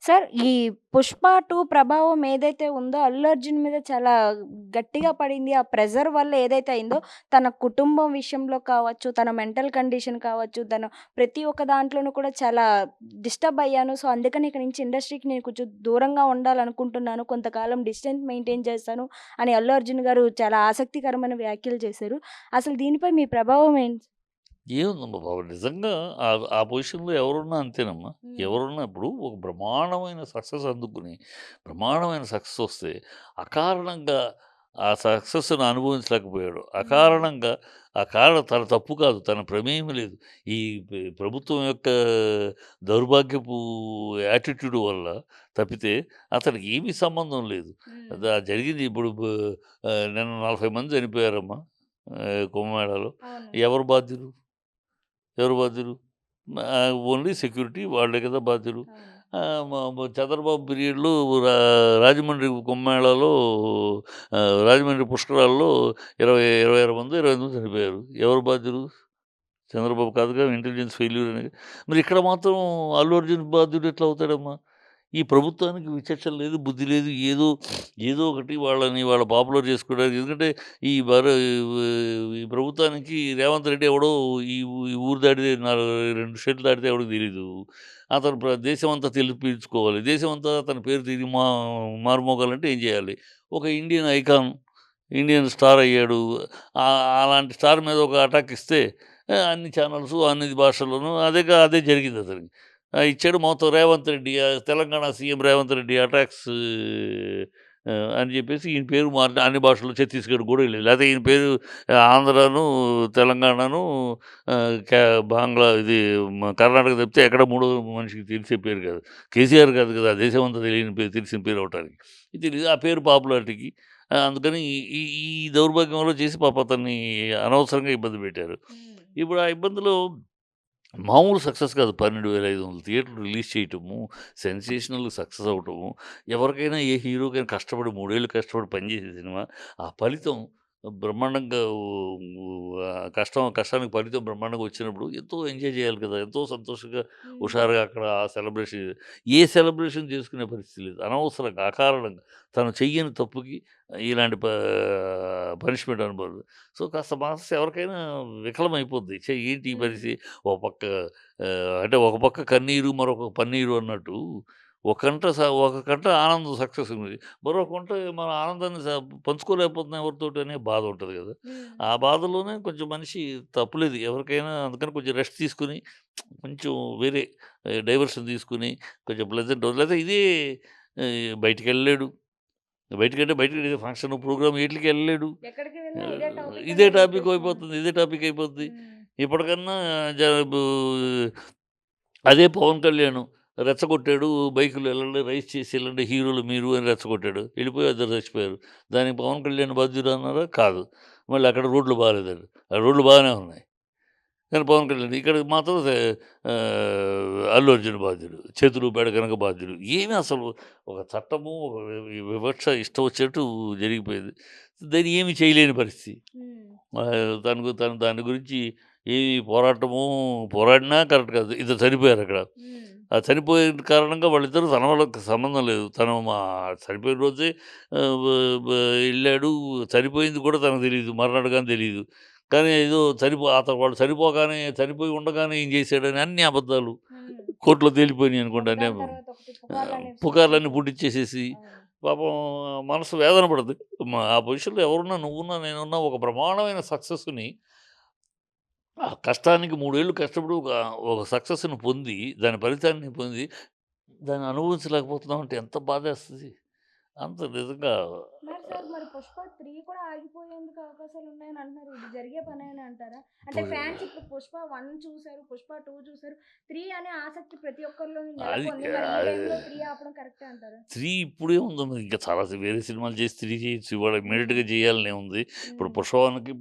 Sir ఈ 'పుష్ప 2' ప్రభావం ఏదైతే ఉందో 'అల్లు అర్జున్' మీద చాలా గట్టిగా పడింది. ఆ ప్రెషర్ వల్ల ఏదైతే అయిందో తన కుటుంబం విషయంలో కావచ్చు, తన మెంటల్ కండిషన్ కావచ్చు, తను ప్రతి ఒక్క దాంట్లోనూ కూడా చాలా డిస్టర్బ్ అయ్యాను. సో, అందుకని ఇక నుంచి ఇండస్ట్రీకి నేను కొంచెం దూరంగా ఉండాలనుకుంటున్నాను. కొంతకాలం డిస్టెన్స్ మెయింటైన్ చేస్తాను అని 'అల్లు అర్జున్' గారు చాలా ఆసక్తికరమైన వ్యాఖ్యలు చేశారు. అసలు దీనిపై మీ ప్రభావం ఏంటి? ఏముందమ్మా బాబు నిజంగా ఆ పొజిషన్‌లో ఎవరున్నా అంతేనమ్మా. హ్మ్. ఎవరున్నా ఇప్పుడు ఒక బ్రహ్మాండమైన సక్సెస్ అందుకుని, బ్రహ్మాండమైన సక్సెస్ వస్తే అకారణంగా ఆ సక్సెస్‌ని అనుభవించలేకపోయాడు. హ్మ్. అకారణంగా ఆ కారణం తన తప్పు కాదు. తన ప్రమేయం లేదు. ఈ ప్రభుత్వం యొక్క దౌర్భాగ్యపు యాటిట్యూడ్ వల్ల తప్పితే అతనికి ఏమీ సంబంధం లేదు. హ్మ్. జరిగింది ఇప్పుడు నిన్న 40 మంది చనిపోయారమ్మా కుంభమేళాలో. అవును. ఎవరు బాధ్యులు? ఎవరు బాధ్యులు? ఓన్లీ సెక్యూరిటీ వాళ్ళే కదా బాధ్యులు. అవును. చంద్రబాబు పీరియడ్‌లో రాజమండ్రి కుంభమేళాలో రాజమండ్రి పుష్కరాల్లో 26 మందో, 25 మందో చనిపోయారు. ఎవరు బాధ్యులు? చంద్రబాబు కాదుగా ఇంటెలిజెన్స్ ఫెయిల్యూర్ అని. మరి ఇక్కడ మాత్రం అల్లు అర్జున్ బాధ్యుడు ఎట్లా అవుతాడమ్మా? ఈ ప్రభుత్వానికి విచక్షణ లేదు, బుద్ధి లేదు. ఏదో ఒకటి వాళ్ళ పాపులర్ చేసుకోవడానికి ఎందుకంటే ఈ బర ఈ ప్రభుత్వానికి రేవంత్ రెడ్డి ఎవడో ఈ ఊరు దాటితే 2 స్టేట్లు దాటితే ఎవడికి తెలీదు. అతను దేశమంతా పిలుచుకోవాలి. దేశమంతా అతని పేరు మారుమోగాలంటే ఏం చేయాలి? ఒక ఇండియన్ ఐకాన్, ఇండియన్ స్టార్ అయ్యాడు. అలాంటి స్టార్ మీద ఒక అటాక్ ఇస్తే అన్ని ఛానల్సు, అన్ని భాషల్లోనూ అదే జరిగింది అతనికి. ఇచ్చాడు మొత్తం రేవంత్ రెడ్డి తెలంగాణ సీఎం రేవంత్ రెడ్డి అటాక్స్ అని చెప్పేసి ఈయన పేరు మార్చి అన్ని భాషల్లో ఛత్తీస్‌గఢ్ కూడా వెళ్ళేది. లేకపోతే ఈయన పేరు ఆంధ్రాను, తెలంగాణను కే బాంగ్లా ఇది కర్ణాటక తప్పితే ఎక్కడ మూడో మనిషికి తెలిసే పేరు కాదు. కేసీఆర్ కాదు కదా! దేశమంతా తెలియని పేరు తెలిసిన పేరు అవ్వటానికి. ఇది తెలీదు. ఆ పేరు పాపులారిటీకి అందుకని ఈ ఈ ఈ దౌర్భాగ్యంలో చేసి పాపం అతన్ని అనవసరంగా ఇబ్బంది పెట్టారు. హ్మ్. ఇప్పుడు ఆ ఇబ్బందిలో మామూలు సక్సెస్ కాదు. 12,500 థియేటర్లు రిలీజ్ చేయటము, సెన్సేషనల్ సక్సెస్ అవ్వటము, ఎవరికైనా ఏ హీరోకైనా కష్టపడి 3 ఏళ్ళు కష్టపడి పనిచేసే సినిమా, ఆ ఫలితం బ్రహ్మాండంగా కష్టానికి ఫలితం బ్రహ్మాండంగా వచ్చినప్పుడు ఎంతో ఎంజాయ్ చేయాలి కదా! ఎంతో సంతోషంగా, హ్మ్. హుషారుగా అక్కడ ఆ సెలబ్రేషన్ ఏ సెలబ్రేషన్ చేసుకునే పరిస్థితి లేదు. అనవసరంగా, అకారణంగా తను చెయ్యని తప్పుకి ఇలాంటి పనిష్మెంట్ అనుభవం. సో, కాస్త మనసు ఎవరికైనా వికలమైపోద్ది. ఏంటి ఈ హ్మ్. పరిస్థితి? ఒక పక్క అంటే ఒక పక్క కన్నీరు, మరొక పన్నీరు అన్నట్టు ఒక కంట ఆనందం సక్సెస్ ఉంది. మరో కంట మన ఆనందాన్ని పంచుకోలేకపోతున్నాం ఎవరితోటి అనే బాధ ఉంటది గదా! హ్మ్. ఆ బాధలోనే కొంచెం మనిషి తప్పులేదు ఎవరికైనా అందుకని కొంచెం రెస్ట్ తీసుకొని కొంచెం వేరే డైవర్షన్ తీసుకొని కొంచెం ప్లెజెంట్ లేతే ఇదే బయటికెళ్ళలేడు. బయటికి ఫంక్షన్, ప్రోగ్రామ్ ఈట్లికి ఎళ్ళలేడు. ఎక్కడికి వెళ్ళినా ఇదే టాపిక్ ఇదే అనేది టాపిక్ వచ్చేస్తుంది. అయిపోతుంది. ఇదే టాపిక్ అయిపోద్ది. హ్మ్. ఇప్పటికన్నా జ బు అదే పవన్ కళ్యాణ్ రెచ్చగొట్టాడు. బైకులో ఎళ్ళండి, రైస్ చేసి ఎళ్ళండి హీరోలు మీరు అని రెచ్చగొట్టాడు. ఎళ్ళిపోయి ఇద్దరు చచ్చిపోయారు. దానికి పవన్ కళ్యాణ్ బాధ్యుడా అన్నారా? కాదు. మళ్ళీ అక్కడ రోడ్లు బాలేదండి. రోడ్లు బాగానే ఉన్నాయి. కానీ పవన్ కళ్యాణ్ ఇక్కడికి మాత్రం అల్లు అర్జున్ బాధ్యుడు. చేతులు బెడకనక బాధ్యుడు. ఏమి అసలు ఒక చట్టము, ఒక వివక్ష ఇష్టం వచ్చినట్టు జరిగిపోయింది. దాన్ని ఏమి చేయలేని పరిస్థితి. హ్మ్. తను దాని గురించి ఏమి పోరాడినా కరెక్ట్ కాదు. ఇద్దరు చనిపోయారక్కడ. హ్మ్. ఆ చనిపోయిన కారణంగా వాళ్ళిద్దరూ తన వాళ్ళకి సంబంధం లేదు. తను చనిపోయిన రోజే ఆహ్, బ బ ఎళ్ళాడు. చనిపోయింది కూడా తనకు తెలీదు. మర్నాడు గాని తెలీదు. కానీ ఏదో వాళ్ళు చనిపోయి ఉండగానే ఏం చేశాడని అన్ని అబద్ధాలు. హ్మ్. కోర్ట్‌లో తేలిపోయినాయి అనుకోండి. ఒకదాని తర్వాత ఒకటి పుకార్లనేవి పుకార్లన్నీ సృష్టించారు. పుట్టిచ్చేసేసి అవును. పాపం మనసు వేదన పడద్ది. ఆ పొజిషన్‌లో ఎవరున్నా నువ్వున్నా, నేనున్నా ఒక బ్రహ్మాండమైన సక్సెస్‌ని ఆ కష్టానికి 3 ఏళ్ళు కష్టపడి ఒక సక్సెస్‌ని పొంది, దాని ఫలితాన్ని పొంది, దాన్ని అనుభవించలేకపోతున్నామంటే ఎంత బాధేస్తది. అంత నిజంగా మరి సార్ మరి 'పుష్ప 3' కూడా ఆగిపోయేందుకు అవకాశాలున్నాయని అంటున్నారు. ఇది జరిగే పనేనా అంటారా? అంటే ఇప్పుడు ఫ్యాన్స్ ఇప్పుడు 'పుష్ప 1' చూసారు, 'పుష్ప 2' చూసారు. 3 అనే ఆసక్తి ప్రతి ఒక్కరిలోని అది నెలకొంది. మరి ఈ అది టైంలో 3 ఆపడం కరెక్టే అంటారా? 3 ఇప్పుడేముందమ్మా ఇంకా చాలా వేరే సినిమాలు చేసి 3 చేయొచ్చు. ఇవాళ హ్మ్. ఇమ్మీడియేట్‌గా చేయాలనేముంది. ఇప్పుడు హ్మ్.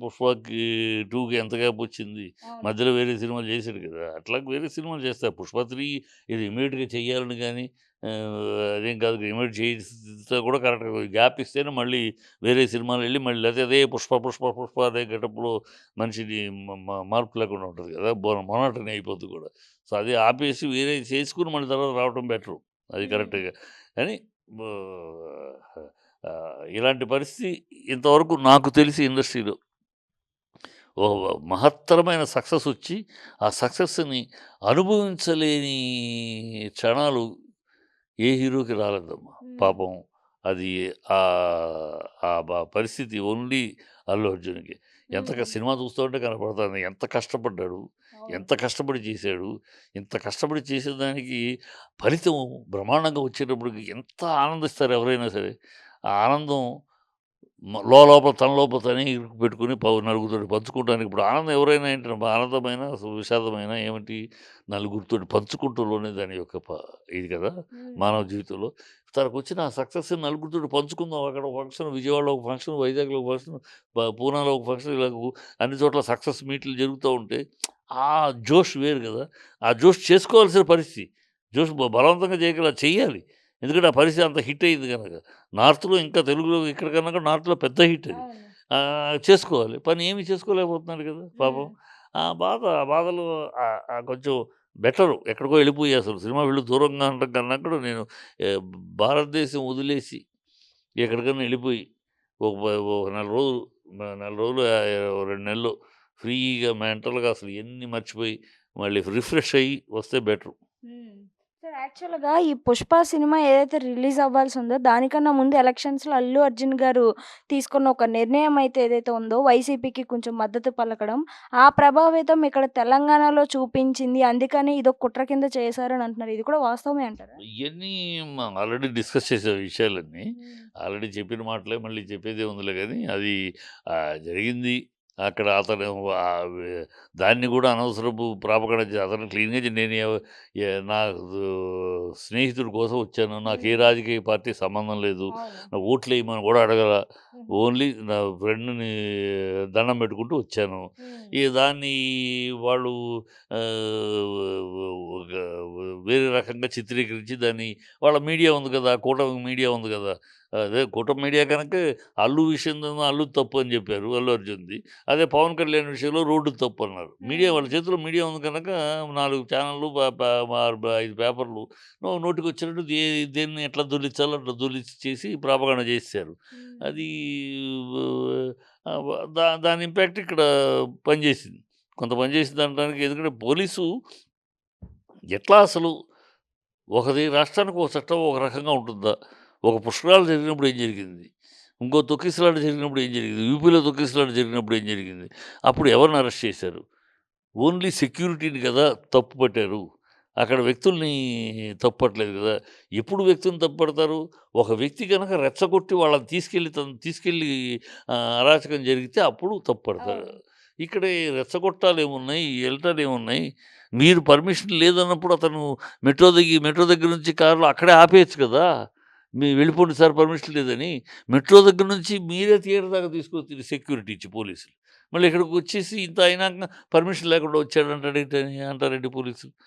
'పుష్పకి 2కి ఎంత గ్యాప్ వచ్చింది. అవును. మధ్యలో వేరే సినిమాలు చేసాడు కదా! అట్లాగే వేరే సినిమాలు చేస్తారు. 'పుష్ప 3' ఇది ఇమ్మీడియేట్‌గా చేయాలని గాని అదేం కాదు. ఇమ్మీడియేట్ చేస్తే కూడా కరెక్ట్‌గా గ్యాప్ ఇస్తేనే మళ్ళీ వేరే సినిమాలెళ్ళి మళ్ళీ లేతే అదే 'పుష్ప' అదే గెటప్‌లో మనిషిని మ మ మార్పు లేకుండా ఉంటది కదా! మొనోటనీ అయిపోద్ది కూడా. సో, అది ఆపేసి వేరేయి చేసుకొని మళ్ళీ తర్వాత రావటం బెటరు. అది హ్మ్. కరెక్ట్‌గా. కానీ ఇలాంటి పరిస్థితి ఇంతవరకు నాకు తెలిసి ఇండస్ట్రీలో ఓ మహత్తరమైన సక్సెస్ వచ్చి, ఆ సక్సెస్‌ని అనుభవించలేని క్షణాలు ఏ హీరోకి రాలేదమ్మా. హ్మ్. పాపం అది ఆ పరిస్థితి ఓన్లీ అల్లు అర్జున్‌కి. హ్మ్. సినిమా చూస్తుంటే కనపడుతుంది. ఎంత కష్టపడ్డాడు, అవును. ఎంత కష్టపడి చేశాడు. ఇంత కష్టపడి చేసేదానికి ఫలితం బ్రహ్మాండంగా వచ్చేటప్పటికి ఎంత ఆనందిస్తారు ఎవరైనా సరే. ఆ ఆనందం లోలోపల తన లోపల తనే ఇరుకు పెట్టుకొని నలుగురితోటి పంచుకోవడానికి ఇప్పుడు ఆనందం ఎవరైనా ఏంటంటే ఆనందమైన, విషాదమైన ఏమిటి నలుగురితోటి పంచుకుంటూలోనే దాని యొక్క ఇది కదా! హ్మ్. మానవ జీవితంలో. తనకొచ్చిన ఆ సక్సెస్‌ని నలుగురితోటి పంచుకుందాం. అక్కడ ఒక ఫంక్షన్, విజయవాడలో ఒక ఫంక్షన్, వైజాగ్‌లో ఒక ఫంక్షన్, పూనాలో ఒక ఫంక్షన్ ఇలా అన్ని చోట్ల సక్సెస్ మీట్లు జరుగుతూ ఉంటే ఆ జోష్ వేరు కదా! ఆ జోష్ చేసుకోవాల్సిన పరిస్థితి. జోష్ బలవంతంగా చెయ్యాలి. ఎందుకంటే ఆ పరిస్థితి అంత హిట్ అయింది గనక. నార్త్‌లో ఇంకా తెలుగులో ఇక్కడ కన్నా కూడా నార్త్‌లో పెద్ద హిట్ అది. అవును. చేసుకోవాలి. పని ఏమి చేసుకోలేకపోతున్నాడు కదా! పాపం. హ్మ్. ఆ బాధలో కొంచెం బెటరు. ఎక్కడికో వెళ్ళిపోయి అసలు సినిమా వీళ్ళు దూరంగా ఉండడం కన్నా కూడా నేను ఆహ్, భారతదేశం వదిలేసి ఎక్కడికన్నా వెళ్ళిపోయి ఒక నెల రోజులు, నెల రోజులు, 2 నెలలు ఫ్రీగా మెంటల్‌గా అసలు ఇయన్నీ మర్చిపోయి మళ్ళీ రిఫ్రెష్ అయ్యి వస్తే బెటరు. హ్మ్. సార్ యాక్చువల్‌గా ఈ 'పుష్ప' సినిమా ఏదైతే రిలీజ్ అవ్వాల్సుందో దానికన్నా ముందు ఎలక్షన్స్‌లో అల్లు అర్జున్ గారు తీసుకున్న ఒక నిర్ణయం అయితే ఏదైతే ఉందో వైసీపీకి కొంచెం మద్దతు పలకడం, ఆ ప్రభావితం ఇక్కడ తెలంగాణలో చూపించింది. అందుకని ఇదొక కుట్ర కింద చేశారని అంటున్నారు. ఇది కూడా వాస్తవమే అంటారా? ఇయన్నీ ఆల్రెడీ డిస్కస్ చేసే విషయాలన్నీ. హ్మ్. ఆల్రెడీ చెప్పిన మాటలే మళ్ళీ చెప్పేదేముందిలే గానీ, అది జరిగింది. అక్కడ అతను వె దాన్ని గూడా అనవసరపు ప్రాపగండ అతను క్లీన్‌గా నేను నాకు స్నేహితుడి కోసం వచ్చాను. నాకు ఏ హ్మ్. రాజకీయ పార్టీ సంబంధం లేదు. అవును. నా ఓట్లేయమని గూడా అడగల. హుహు. ఓన్లీ నా ఫ్రెండ్‌ని దండం పెట్టుకుంటూ వచ్చాను. హ్మ్. దాన్ని వాళ్ళు ఒక వేరే రకంగా చిత్రీకరించి దాన్ని వాళ్ళ మీడియా ఉంది కదా! కూటమి మీడియా ఉంది కదా! అదే కూటమి మీడియా కనుక అల్లు విషయంలోను అల్లు తప్పు అని చెప్పారు. అల్లు అర్జున్‌ది. అదే పవన్ కళ్యాణ్ విషయంలో రోడ్డు తప్పు అన్నారు. మీడియా హ్మ్. వాళ్ళ చేతిలో మీడియా ఉంది కనుక 4 ఛానెల్‌లు, ప ప మార్ 5 పేపర్‌లు నోటికొచ్చినట్టు దేన్ని ఎట్లా దొర్లించాలో అట్లా దొర్లించి చేసి ప్రాపగాండా చేసేసారు. హ్మ్. అది దాని ఇంపాక్ట్ ఇక్కడ పనిచేసింది. కొంత పనిచేసిందనడానికి ఎందుకంటే పోలీసు ఎట్లా అసలు రాష్ట్రానికి ఒక చట్టం ఒక రకంగా ఉంటుందా? ఒక పుష్కరాలు జరిగినప్పుడు ఏం జరిగింది? ఇంకో తొక్కిసలాట జరిగినప్పుడు ఏం జరిగింది? యూపీలో తొక్కిసలాట జరిగినప్పుడు ఏం జరిగింది? అప్పుడు ఎవరిని అరెస్ట్ చేశారు? ఓన్లీ సెక్యూరిటీని కదా తప్పు పట్టారు. అక్కడ వ్యక్తుల్ని తప్పు పట్టలేదు గదా! ఎప్పుడు వ్యక్తిని తప్పు పడతారు? ఒక వ్యక్తి గనక రెచ్చగొట్టి వాళ్ళని తీసుకెళ్ళి అరాచకం జరిగితే అప్పుడు తప్పు పడతారు. అవును. ఇక్కడ ఈ రెచ్చగొట్టాలేమున్నాయి? ఎళ్ళటాలేమున్నాయి? మీరు పర్మిషన్ లేదన్నప్పుడు అతను మెట్రో దగ్గర నుంచి కారులో అక్కడే ఆపేయొచ్చు కదా! వెళ్ళిపోండి సార్ పర్మిషన్ లేదని. మెట్రో దగ్గర నుంచి మీరే థియేటర్ దాకా తీసుకొచ్చి సెక్యూరిటీ ఇచ్చి పోలీసులు. మళ్ళీ ఇక్కడికొచ్చేసి ఇంత అయినాక పర్మిషన్ లేకుండా వచ్చాడంటాడేంటని అంటారేంటి పోలీసులు?